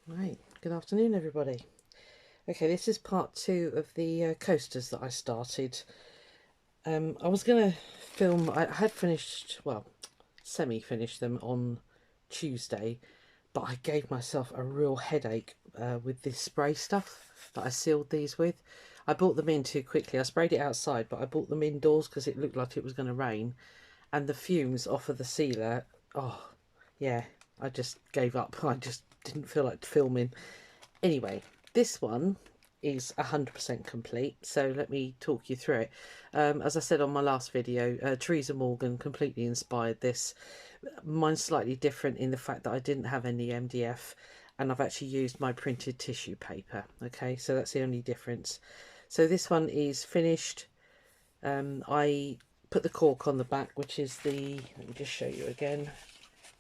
Right, good afternoon everybody. Okay, this is part 2 of the coasters that I started. I was going to film, I had finished, well, semi-finished them on Tuesday, but I gave myself a real headache with this spray stuff that I sealed these with. I brought them in too quickly. I sprayed it outside, but I brought them indoors because it looked like it was going to rain. And the fumes off of the sealer, oh, yeah, I just gave up. I just didn't feel like filming. Anyway, this one is 100% complete, so let me talk you through it. As I said on my last video, Teresa Morgan completely inspired this. Mine's slightly different in the fact that I didn't have any MDF and I've actually used my printed tissue paper. Okay, so that's the only difference. So this one is finished. I put the cork on the back, which is the, let me just show you again,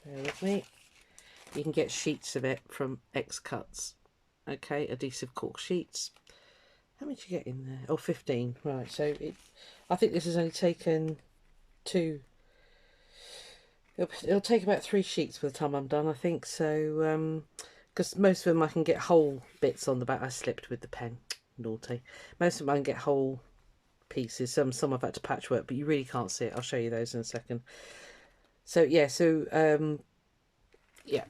bear with me. You can get sheets of it from X Cuts. Okay, adhesive cork sheets. How much you get in there? Oh, 15. Right, so I think this has only taken two. It'll take about 3 sheets by the time I'm done, I think. So, because most of them I can get whole bits on the back. I slipped with the pen. Naughty. Most of them I can get whole pieces. Some I've had to patchwork, but you really can't see it. I'll show you those in a second. So, yeah, yeah.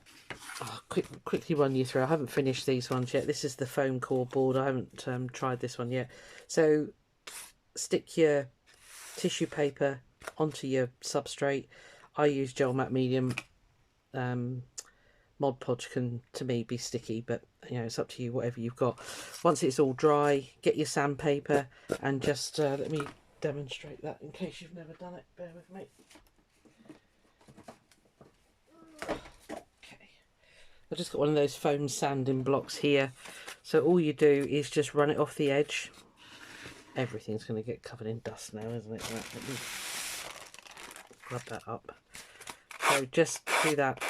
Oh, quickly run you through. I haven't finished these ones yet. This is the foam core board. I haven't tried this one yet. So stick your tissue paper onto your substrate. I use gel matte medium. Mod Podge can, to me, be sticky, but you know, it's up to you, whatever you've got. Once it's all dry, get your sandpaper and just let me demonstrate that in case you've never done it. Bear with me. I've just got one of those foam sanding blocks here. So all you do is just run it off the edge. Everything's going to get covered in dust now, isn't it? Right, let me rub that up. So just do that.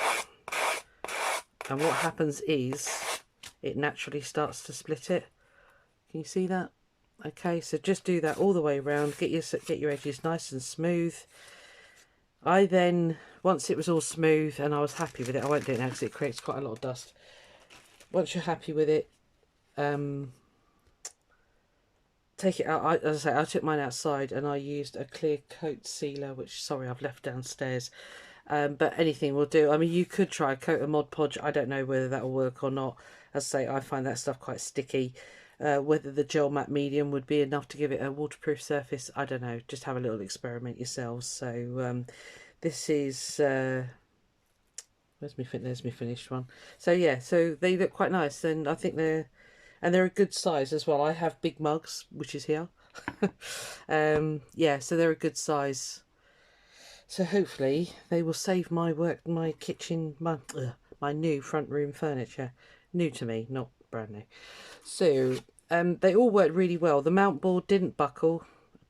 And what happens is it naturally starts to split it. Can you see that? Okay, so just do that all the way around. Get your edges nice and smooth. I then, once it was all smooth and I was happy with it, I won't do it now because it creates quite a lot of dust. Once you're happy with it, take it out. As I say, I took mine outside and I used a clear coat sealer, which, sorry, I've left downstairs. But anything will do. I mean, you could try a coat of Mod Podge. I don't know whether that will work or not. As I say, I find that stuff quite sticky. Whether the gel matte medium would be enough to give it a waterproof surface, I don't know. Just have a little experiment yourselves. So this is there's my finished one. So yeah, so they look quite nice, and I think they're a good size as well. I have big mugs, which is here. Yeah, so they're a good size. So hopefully they will save my work, my kitchen, my new front room furniture. New to me, not brand new. So they all worked really well. The mount board didn't buckle.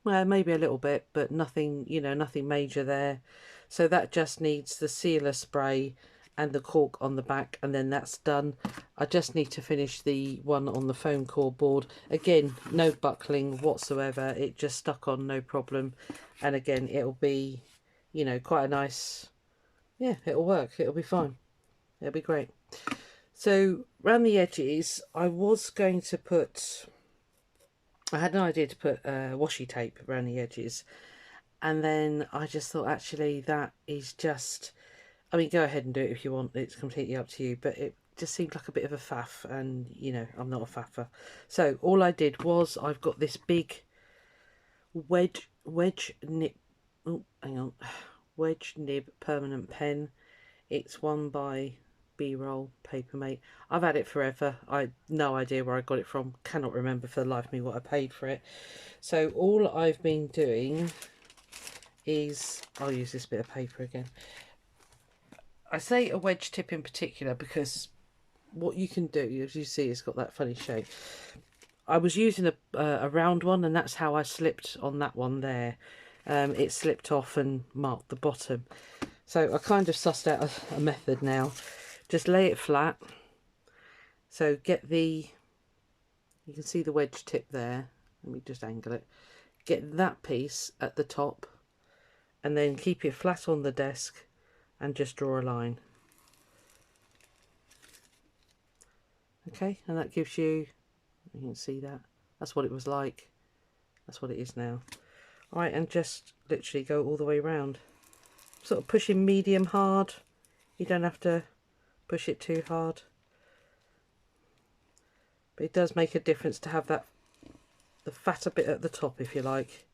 Well, maybe a little bit, but nothing, you know, nothing major there. So that just needs the sealer spray and the cork on the back, and then that's done. I just need to finish the one on the foam core board. Again, no buckling whatsoever. It just stuck on, no problem. And again, it'll be, you know, quite a nice, yeah, it'll work. It'll be fine. It'll be great. So around the edges, I was going to put, I had an idea to put washi tape around the edges, and then I just thought, actually, that is just, I mean, go ahead and do it if you want. It's completely up to you, but it just seemed like a bit of a faff, and you know, I'm not a faffer. So all I did was, I've got this big wedge nib, oh, hang on, wedge nib permanent pen. It's one by B-Roll Papermate. I've had it forever. I no idea where I got it from. Cannot remember for the life of me what I paid for it. So all I've been doing is, I'll use this bit of paper again. I say a wedge tip in particular because what you can do, as you see, it's got that funny shape. I was using a round one, and that's how I slipped on that one there. It slipped off and marked the bottom. So I kind of sussed out a method now. Just lay it flat. So get the, you can see the wedge tip there. Let me just angle it. Get that piece at the top, and then keep it flat on the desk and just draw a line. Okay, and that gives you can see that. That's what it was like. That's what it is now. Alright, and just literally go all the way around. Sort of pushing medium hard. You don't have to push it too hard. But it does make a difference to have that, the fatter bit at the top, if you like.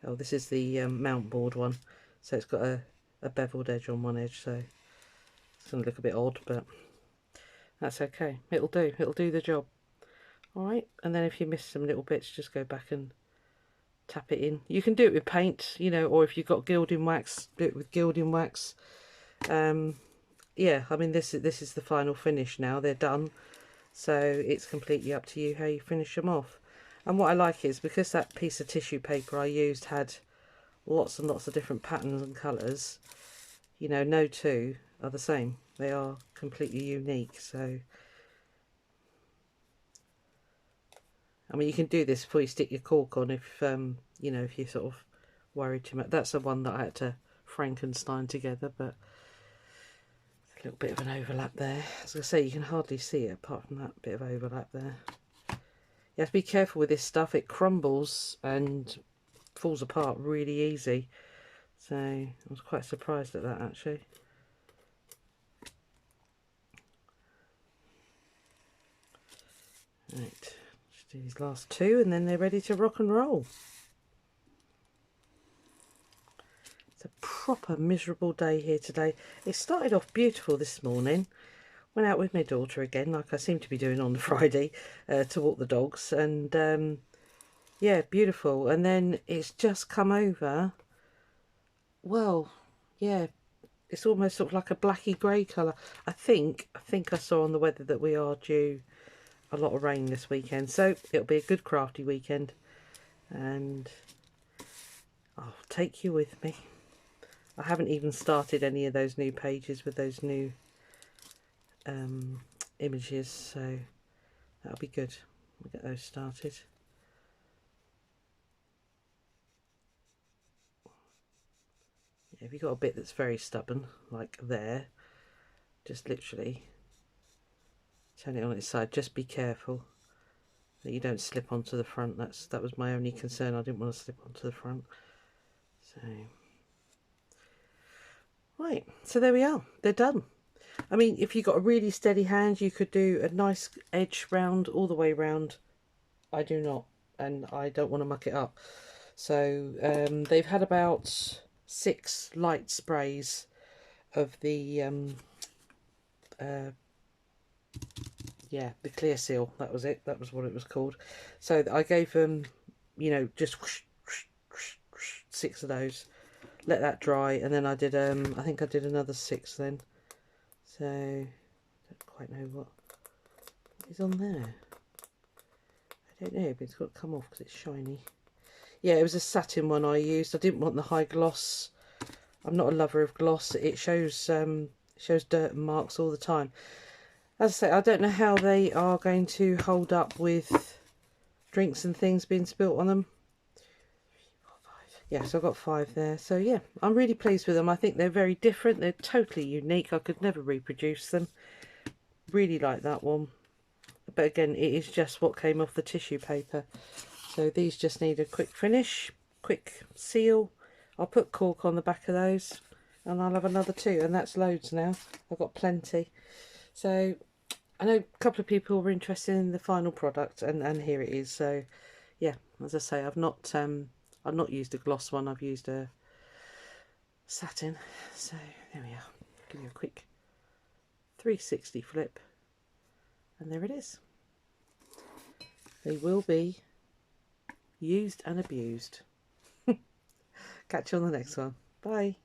Oh, this is the mount board one. So it's got a beveled edge on one edge, so it's going to look a bit odd, but that's okay. It'll do the job. Alright, and then if you miss some little bits, just go back and tap it in. You can do it with paint, you know, or if you've got gilding wax, do it with gilding wax. Yeah, I mean, this is the final finish now. They're done, so it's completely up to you how you finish them off. And what I like is, because that piece of tissue paper I used had lots and lots of different patterns and colours, you know, no two are the same. They are completely unique. So I mean, you can do this before you stick your cork on if you know, if you're sort of worried too much. That's the one that I had to Frankenstein together, but a little bit of an overlap there. As I say, you can hardly see it apart from that bit of overlap there. You have to be careful with this stuff. It crumbles and falls apart really easy. So I was quite surprised at that, actually. Right, just do these last two and then they're ready to rock and roll. It's a proper miserable day here today. It started off beautiful this morning. Went out with my daughter again, like I seem to be doing on the Friday, to walk the dogs, and yeah, beautiful. And then it's just come over. Well, yeah, it's almost sort of like a blacky grey colour. I think I saw on the weather that we are due a lot of rain this weekend, so it'll be a good crafty weekend, and I'll take you with me. I haven't even started any of those new pages with those new images, so that'll be good. We'll get those started. Yeah, if you've got a bit that's very stubborn, like there, just literally turn it on its side. Just be careful that you don't slip onto the front. That was my only concern. I didn't want to slip onto the front. So right, so there we are. They're done. I mean, if you've got a really steady hand, you could do a nice edge round all the way round. I do not, and I don't want to muck it up. So they've had about 6 light sprays of the yeah, the clear seal. That was it. That was what it was called. So I gave them, you know, just whoosh, whoosh, whoosh, whoosh, 6 of those. Let that dry, and then I did I think I did another 6 then. So I don't quite know what is on there. I don't know, but it's got to come off because it's shiny. Yeah, it was a satin one I used. I didn't want the high gloss. I'm not a lover of gloss. It shows dirt and marks all the time. As I say, I don't know how they are going to hold up with drinks and things being spilt on them. Yeah, so I've got 5 there. So yeah, I'm really pleased with them. I think they're very different. They're totally unique. I could never reproduce them. Really like that one. But again, it is just what came off the tissue paper. So these just need a quick finish, quick seal. I'll put cork on the back of those and I'll have another 2. And that's loads now. I've got plenty. So I know a couple of people were interested in the final product, and here it is. So yeah, as I say, I've not used a gloss one. I've used a satin. So there we are. Give you a quick 360 flip, and there it is. They will be used and abused. Catch you on the next one. Bye.